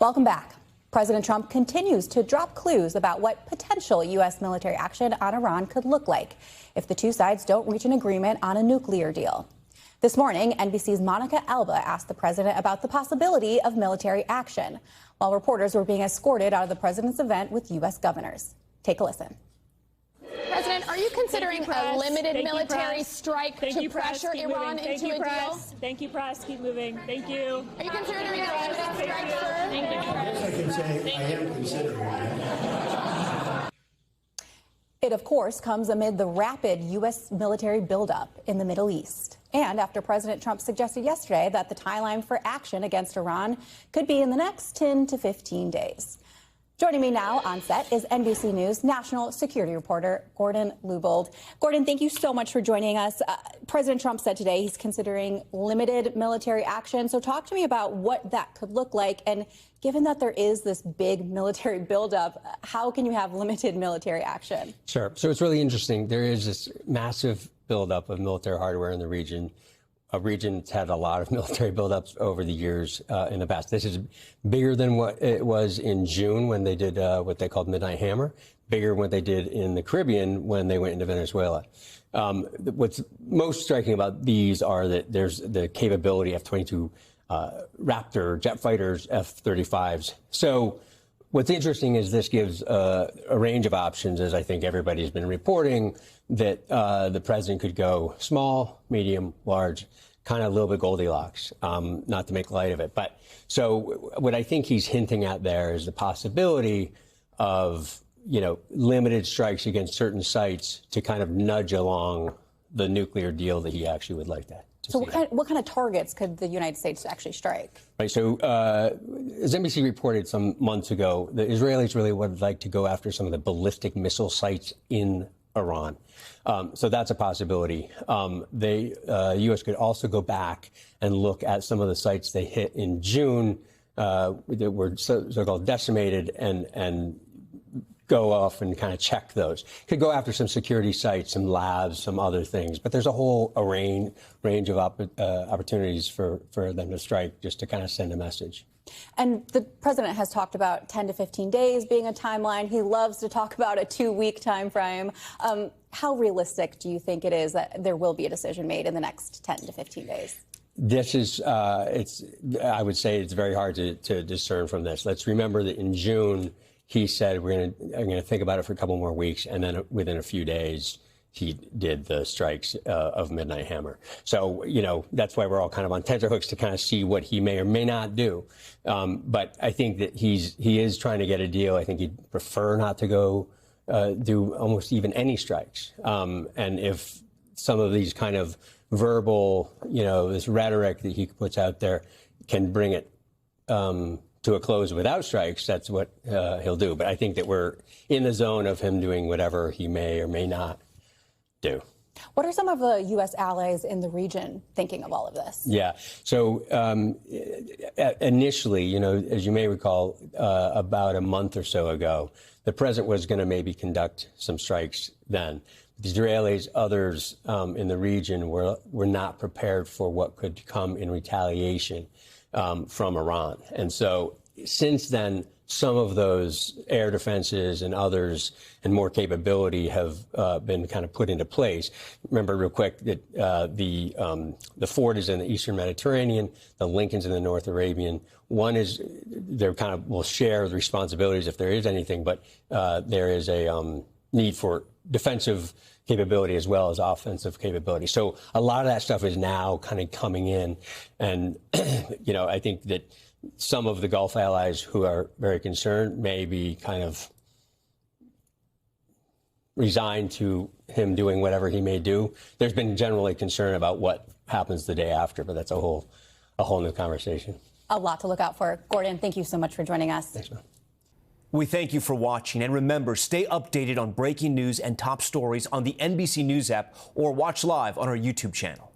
Welcome back. President Trump continues to drop clues about what potential U.S. military action on Iran could look like if the two sides don't reach an agreement on a nuclear deal. This morning, NBC's Monica Alba asked the president about the possibility of military action, while reporters were being escorted out of the president's event with U.S. governors. Take a listen. President, are you considering a limited military strike to pressure Iran into a deal? Thank you, press. Keep moving. Thank you. Are you considering a limited strike, sir? Thank you. I guess I can say I am considering it. It, of course, comes amid the rapid U.S. military buildup in the Middle East. And after President Trump suggested yesterday that the timeline for action against Iran could be in the next 10 to 15 days. Joining me now on set is NBC News national security reporter Gordon Lubold. Gordon, thank you so much for joining us. President Trump said today he's considering limited military action. So talk to me about what that could look like. And given that there is this big military buildup, how can you have limited military action? Sure. So it's really interesting. There is this massive buildup of military hardware in the region. A region that's had a lot of military buildups over the years in the past. This is bigger than what it was in June when they did what they called Midnight Hammer, bigger than what they did in the Caribbean when they went into Venezuela. What's most striking about these are that there's the capability of F-22 Raptor jet fighters, F-35s. So what's interesting is this gives a range of options, as I think everybody's been reporting, that the president could go small, medium, large, kind of a little bit Goldilocks, not to make light of it. But so what I think he's hinting at there is the possibility of, limited strikes against certain sites to kind of nudge along the nuclear deal that he actually would like that. So what kind of targets could the United States actually strike? Right. So as NBC reported some months ago, the Israelis really would like to go after some of the ballistic missile sites in Iran. So that's a possibility. The U.S. could also go back and look at some of the sites they hit in June that were so-called decimated and go off and kind of check those. Could go after some security sites, some labs, some other things. But there's a whole range of opportunities for them to strike just to kind of send a message. And the president has talked about 10 to 15 days being a timeline. He loves to talk about a 2-week time frame. How realistic do you think it is that there will be a decision made in the next 10 to 15 days? This is, I would say it's very hard to discern from this. Let's remember that in June, he said, I'm going to think about it for a couple more weeks. And then within a few days, he did the strikes of Midnight Hammer. So, that's why we're all kind of on tenterhooks to kind of see what he may or may not do. But I think that he is trying to get a deal. I think he'd prefer not to go do almost even any strikes. And if some of these kind of verbal, this rhetoric that he puts out there can bring it to a close without strikes, that's what he'll do. But I think that we're in the zone of him doing whatever he may or may not do. What are some of the U.S. allies in the region thinking of all of this? Yeah. So initially, as you may recall, about a month or so ago, the president was going to maybe conduct some strikes then. The Israelis, others in the region were not prepared for what could come in retaliation from Iran. And so since then, some of those air defenses and others and more capability have been kind of put into place. Remember real quick that the Ford is in the Eastern Mediterranean, the Lincoln's in the North Arabian. One is they're kind of will share the responsibilities if there is anything, but there is a need for defensive capability as well as offensive capability. So a lot of that stuff is now kind of coming in. And, I think that some of the Gulf allies who are very concerned may be kind of resigned to him doing whatever he may do. There's been generally concern about what happens the day after, but that's a whole new conversation. A lot to look out for. Gordon, thank you so much for joining us. Thanks, man. We thank you for watching. And remember, stay updated on breaking news and top stories on the NBC News app or watch live on our YouTube channel.